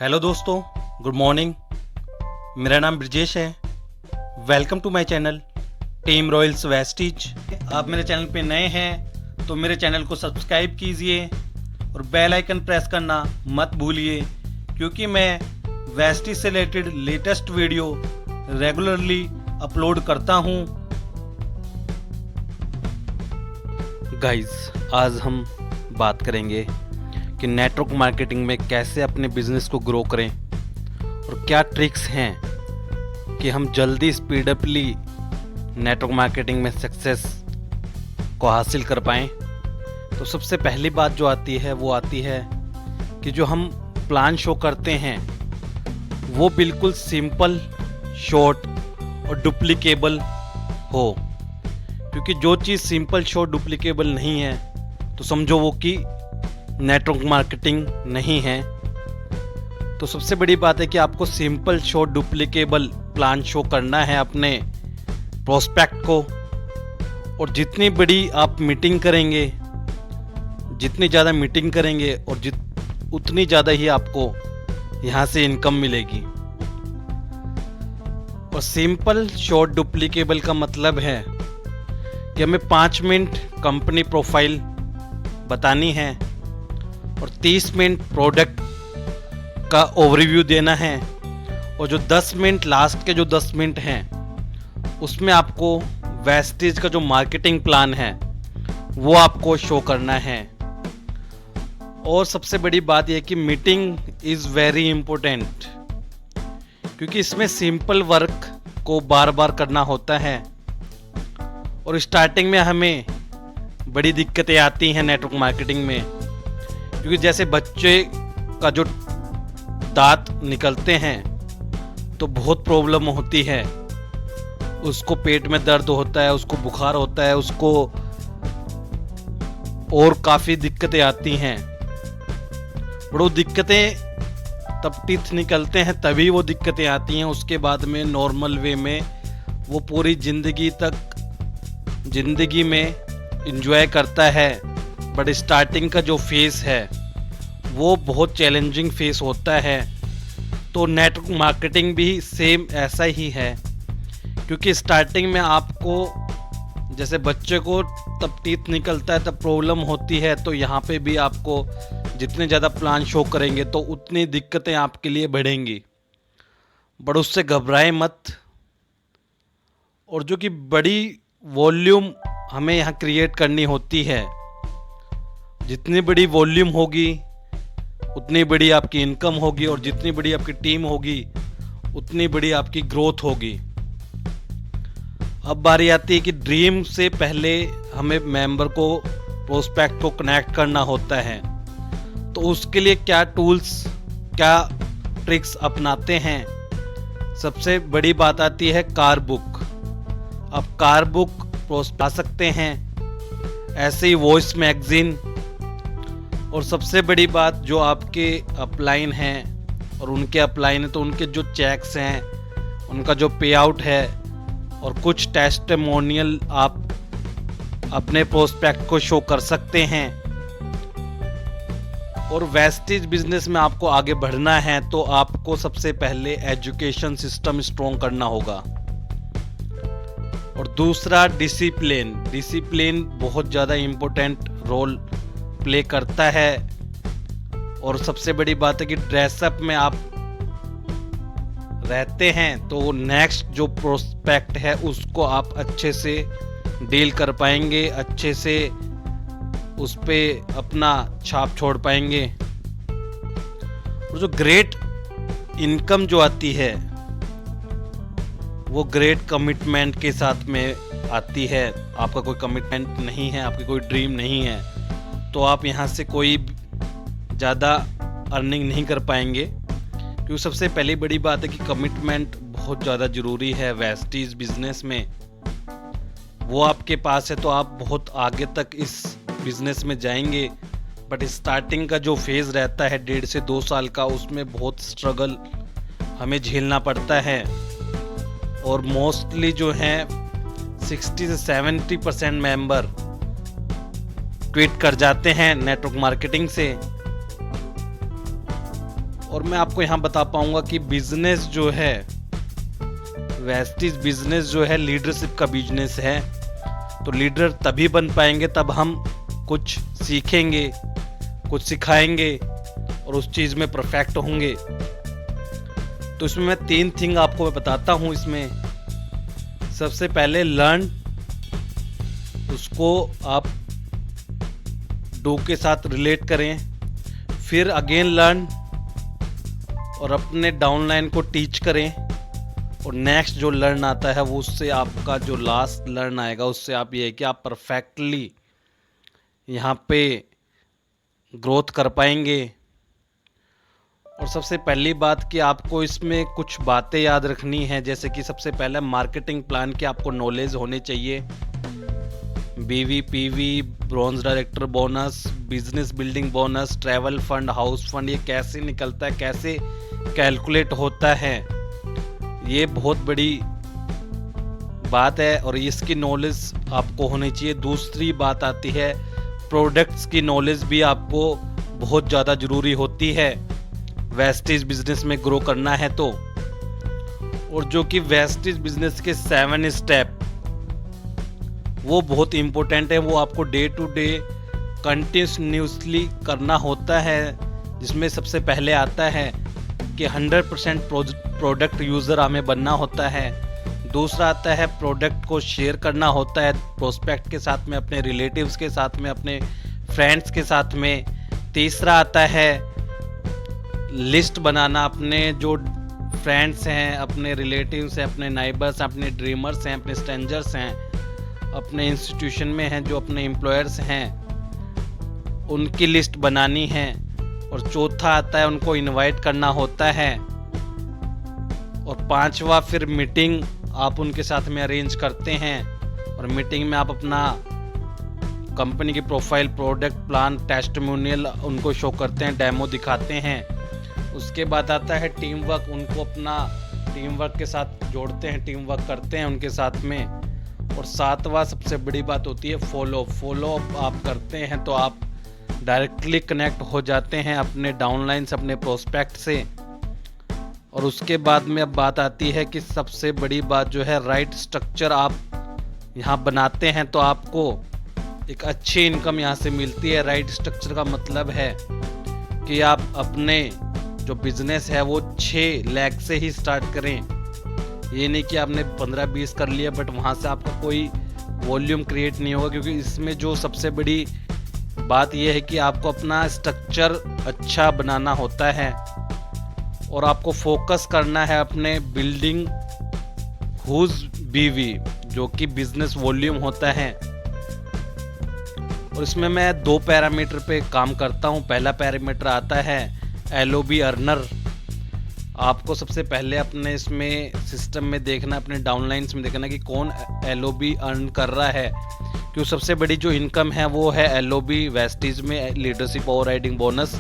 Hello दोस्तों, good morning. मेरा नाम ब्रजेश है। Welcome to my channel team Royals Vestige. आप मेरे चैनल पे नए हैं तो मेरे चैनल को सब्सक्राइब कीजिए और बेल आइकन प्रेस करना मत भूलिए, क्योंकि मैं वेस्टीज से related latest video regularly upload करता हूँ। गाइस, आज हम बात करेंगे कि नेटवर्क मार्केटिंग में कैसे अपने बिजनेस को ग्रो करें और क्या ट्रिक्स हैं कि हम जल्दी स्पीडअपली नेटवर्क मार्केटिंग में सक्सेस को हासिल कर पाएँ। तो सबसे पहली बात जो आती है वो आती है कि जो हम प्लान शो करते हैं वो बिल्कुल सिंपल, शॉर्ट और डुप्लीकेबल हो, क्योंकि जो चीज़ सिंपल, शॉर्ट, डुप्लीकेबल नहीं है तो समझो वो कि नेटवर्क मार्केटिंग नहीं है। तो सबसे बड़ी बात है कि आपको simple, short, duplicable plan show करना है अपने प्रोस्पेक्ट को। और जितनी बड़ी आप मीटिंग करेंगे, जितनी ज़्यादा मीटिंग करेंगे और उतनी ज़्यादा ही आपको यहाँ से इनकम मिलेगी। और सिंपल, शॉर्ट, डुप्लीकेबल का मतलब है कि हमें 5 मिनट कंपनी प्रोफाइल बतानी है और 30 मिनट प्रोडक्ट का ओवरव्यू देना है, और जो 10 मिनट, लास्ट के जो 10 मिनट हैं उसमें आपको वेस्टीज का जो मार्केटिंग प्लान है वो आपको शो करना है। और सबसे बड़ी बात यह कि मीटिंग इज़ वेरी इम्पोर्टेंट, क्योंकि इसमें सिंपल वर्क को बार बार करना होता है और स्टार्टिंग में हमें बड़ी दिक्कतें आती हैं नेटवर्क मार्केटिंग में, क्योंकि जैसे बच्चे का जो दांत निकलते हैं तो बहुत प्रॉब्लम होती है, उसको पेट में दर्द होता है, उसको बुखार होता है, उसको और काफ़ी दिक्कतें आती हैं। बड़ो दिक्कतें तब टीथ निकलते हैं तभी वो दिक्कतें आती हैं, उसके बाद में नॉर्मल वे में वो पूरी ज़िंदगी में एंजॉय करता है। बट स्टार्टिंग का जो फेस है वो बहुत चैलेंजिंग फेस होता है। तो नेटवर्क मार्केटिंग भी सेम ऐसा ही है, क्योंकि स्टार्टिंग में आपको, जैसे बच्चे को तब टीथ निकलता है तब प्रॉब्लम होती है, तो यहाँ पे भी आपको जितने ज़्यादा प्लान शो करेंगे तो उतनी दिक्कतें आपके लिए बढ़ेंगी। बट उससे घबराएं मत। और जो कि बड़ी वॉल्यूम हमें यहाँ क्रिएट करनी होती है, जितनी बड़ी वॉल्यूम होगी उतनी बड़ी आपकी इनकम होगी, और जितनी बड़ी आपकी टीम होगी उतनी बड़ी आपकी ग्रोथ होगी। अब बारी आती है कि ड्रीम से पहले हमें मेंबर को, प्रोस्पेक्ट को कनेक्ट करना होता है। तो उसके लिए क्या टूल्स, क्या ट्रिक्स अपनाते हैं। सबसे बड़ी बात आती है कार बुक। आप कार बुक पा सकते हैं, ऐसे ही वॉइस मैगजीन। और सबसे बड़ी बात, जो आपके अपलाइन हैं और उनके अपलाइन है तो उनके जो चेक्स हैं, उनका जो पे आउट है, और कुछ टेस्टिमोनियल आप अपने प्रोस्पेक्ट को शो कर सकते हैं। और वेस्टीज बिजनेस में आपको आगे बढ़ना है तो आपको सबसे पहले एजुकेशन सिस्टम स्ट्रॉन्ग करना होगा। और दूसरा, डिसिप्लिन बहुत ज़्यादा इम्पोर्टेंट रोल प्ले करता है। और सबसे बड़ी बात है कि ड्रेसअप में आप रहते हैं तो नेक्स्ट जो प्रोस्पेक्ट है उसको आप अच्छे से डील कर पाएंगे, अच्छे से उस पे अपना छाप छोड़ पाएंगे। और जो ग्रेट इनकम जो आती है वो ग्रेट कमिटमेंट के साथ में आती है। आपका कोई कमिटमेंट नहीं है, आपकी कोई ड्रीम नहीं है, तो आप यहाँ से कोई ज़्यादा अर्निंग नहीं कर पाएंगे। क्योंकि सबसे पहली बड़ी बात है कि कमिटमेंट बहुत ज़्यादा ज़रूरी है वेस्टीज बिजनेस में। वो आपके पास है तो आप बहुत आगे तक इस बिजनेस में जाएंगे। बट स्टार्टिंग का जो फेज़ रहता है 1.5 से 2 साल का, उसमें बहुत स्ट्रगल हमें झेलना पड़ता है। और मोस्टली जो हैं 60 से 70% मेंबर क्विट कर जाते हैं नेटवर्क मार्केटिंग से। और मैं आपको यहाँ बता पाऊंगा कि बिजनेस जो है, वेस्टीज बिजनेस जो है लीडरशिप का बिजनेस है। तो लीडर तभी बन पाएंगे तब हम कुछ सीखेंगे, कुछ सिखाएंगे और उस चीज़ में परफेक्ट होंगे। तो इसमें मैं 3 थिंग आपको बताता हूँ। इसमें सबसे पहले लर्न, उसको आप डू के साथ रिलेट करें, फिर अगेन लर्न और अपने डाउनलाइन को टीच करें, और नेक्स्ट जो लर्न आता है वो उससे आपका जो लास्ट लर्न आएगा उससे आप ये है कि आप परफेक्टली यहाँ पे ग्रोथ कर पाएंगे। और सबसे पहली बात कि आपको इसमें कुछ बातें याद रखनी है, जैसे कि सबसे पहले मार्केटिंग प्लान की आपको नॉलेज होनी चाहिए। बीवी, PV, bronze director bonus, business building bonus, travel fund, house fund, ये कैसे निकलता है, कैसे कैलकुलेट होता है, ये बहुत बड़ी बात है और इसकी नॉलेज आपको होनी चाहिए। दूसरी बात आती है प्रोडक्ट्स की नॉलेज भी आपको बहुत ज़्यादा ज़रूरी होती है वेस्टीज बिजनेस में ग्रो करना है तो। और जो कि वेस्टीज बिजनेस के 7 स्टेप वो बहुत इम्पोर्टेंट है, वो आपको डे टू डे कंटिन्यूसली करना होता है, जिसमें सबसे पहले आता है कि 100% प्रोडक्ट यूज़र हमें बनना होता है। दूसरा आता है प्रोडक्ट को शेयर करना होता है प्रोस्पेक्ट के साथ में, अपने रिलेटिव्स के साथ में, अपने फ्रेंड्स के साथ में। तीसरा आता है लिस्ट बनाना, अपने जो फ्रेंड्स हैं, अपने रिलेटिव्स हैं, अपने नाइबर्स हैं, अपने ड्रीमर्स हैं, अपने स्ट्रेंजर्स हैं, अपने इंस्टीट्यूशन में हैं जो अपने एम्प्लॉयर्स हैं, उनकी लिस्ट बनानी है। और चौथा आता है उनको इनवाइट करना होता है। और 5वां फिर मीटिंग आप उनके साथ में अरेंज करते हैं, और मीटिंग में आप अपना कंपनी की प्रोफाइल, प्रोडक्ट प्लान, टेस्टिमोनियल उनको शो करते हैं, डेमो दिखाते हैं। उसके बाद आता है टीम वर्क, उनको अपना टीम वर्क के साथ जोड़ते हैं, टीम वर्क करते हैं उनके साथ में। और 7वां सबसे बड़ी बात होती है फॉलो अप आप करते हैं तो आप डायरेक्टली कनेक्ट हो जाते हैं अपने डाउनलाइन से, अपने प्रोस्पेक्ट से। और उसके बाद में अब बात आती है कि सबसे बड़ी बात जो है राइट स्ट्रक्चर आप यहाँ बनाते हैं तो आपको एक अच्छी इनकम यहाँ से मिलती है। राइट स्ट्रक्चर का मतलब है कि आप अपने जो बिजनेस है वो 6 लाख से ही स्टार्ट करें। ये नहीं कि आपने 15-20 कर लिया बट वहाँ से आपका कोई वॉल्यूम क्रिएट नहीं होगा, क्योंकि इसमें जो सबसे बड़ी बात यह है कि आपको अपना स्ट्रक्चर अच्छा बनाना होता है और आपको फोकस करना है अपने बिल्डिंग हुज बीवी, जो कि बिजनेस वॉल्यूम होता है। और इसमें मैं 2 पैरामीटर पे काम करता हूँ। पहला पैरामीटर आता है LOB अर्नर। आपको सबसे पहले अपने इसमें सिस्टम में देखना, अपने डाउनलाइंस में देखना कि कौन LOB अर्न कर रहा है, क्योंकि सबसे बड़ी जो इनकम है वो है LOB वेस्टीज में, लीडरशिप ओवर राइडिंग बोनस,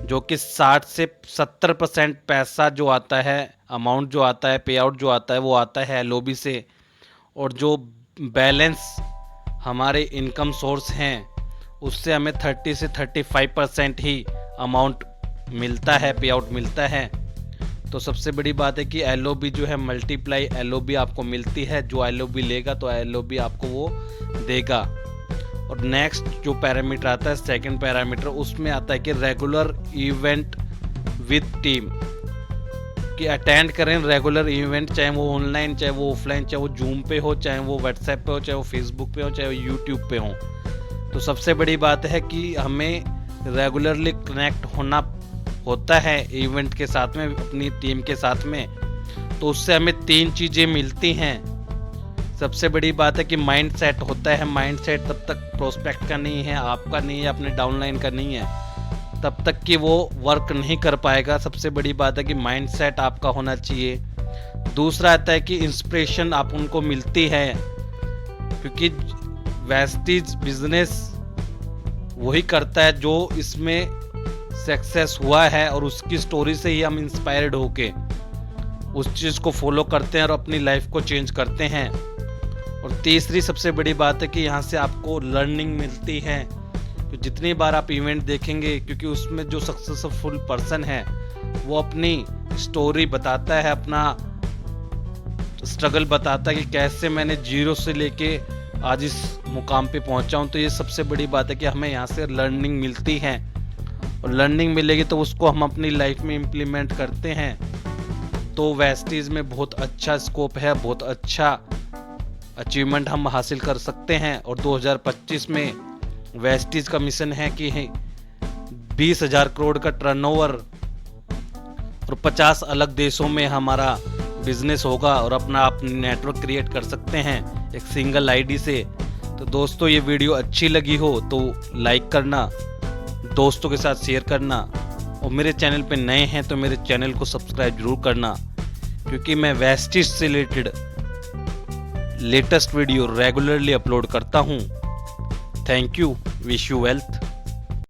जो कि 60 से 70% पैसा जो आता है, अमाउंट जो आता है, पे आउट जो आता है वो आता है LOB से। और जो बैलेंस हमारे इनकम सोर्स हैं उससे हमें 30 से 35% ही अमाउंट मिलता है, पे आउट मिलता है। तो सबसे बड़ी बात है कि LOB जो है मल्टीप्लाई LOB आपको मिलती है, जो LOB लेगा तो LOB आपको वो देगा। और नेक्स्ट जो पैरामीटर आता है, सेकंड पैरामीटर, उसमें आता है कि रेगुलर इवेंट विद टीम, कि अटेंड करें रेगुलर इवेंट, चाहे वो ऑनलाइन, चाहे वो ऑफलाइन, चाहे वो जूम पे हो, चाहे वो व्हाट्सएप पे हो, चाहे वो फेसबुक पे हो, चाहे वो यूट्यूब पे हो। तो सबसे बड़ी बात है कि हमें रेगुलरली कनेक्ट होना होता है इवेंट के साथ में, अपनी टीम के साथ में। तो उससे हमें 3 चीज़ें मिलती हैं। सबसे बड़ी बात है कि माइंड सेट होता है। माइंड सेट तब तक प्रोस्पेक्ट का नहीं है, आपका नहीं है, अपने डाउनलाइन का नहीं है, तब तक कि वो वर्क नहीं कर पाएगा। सबसे बड़ी बात है कि माइंड सेट आपका होना चाहिए। दूसरा आता है कि इंस्पिरेशन आप उनको मिलती है, क्योंकि वेस्टीज बिजनेस वही करता है जो इसमें सक्सेस हुआ है, और उसकी स्टोरी से ही हम इंस्पायर्ड होके उस चीज़ को फॉलो करते हैं और अपनी लाइफ को चेंज करते हैं। और तीसरी सबसे बड़ी बात है कि यहाँ से आपको लर्निंग मिलती है। तो जितनी बार आप इवेंट देखेंगे, क्योंकि उसमें जो सक्सेसफुल पर्सन है वो अपनी स्टोरी बताता है, अपना स्ट्रगल बताता है कि कैसे मैंने जीरो से लेके आज इस मुकाम पे पहुंचा हूं। तो ये सबसे बड़ी बात है कि हमें यहाँ से लर्निंग मिलती है, और लर्निंग मिलेगी तो उसको हम अपनी लाइफ में इम्प्लीमेंट करते हैं। तो वेस्टीज में बहुत अच्छा स्कोप है, बहुत अच्छा अचीवमेंट हम हासिल कर सकते हैं। और 2025 में वेस्टीज का मिशन है कि 20,000 करोड़ का टर्नओवर और 50 अलग देशों में हमारा बिजनेस होगा, और अपना आप नेटवर्क क्रिएट कर सकते हैं एक सिंगल आईडी से। तो दोस्तों, ये वीडियो अच्छी लगी हो तो लाइक करना, दोस्तों के साथ शेयर करना, और मेरे चैनल पे नए हैं तो मेरे चैनल को सब्सक्राइब जरूर करना, क्योंकि मैं वेस्टीज से related latest video regularly upload करता हूँ। Thank you, wish you wealth.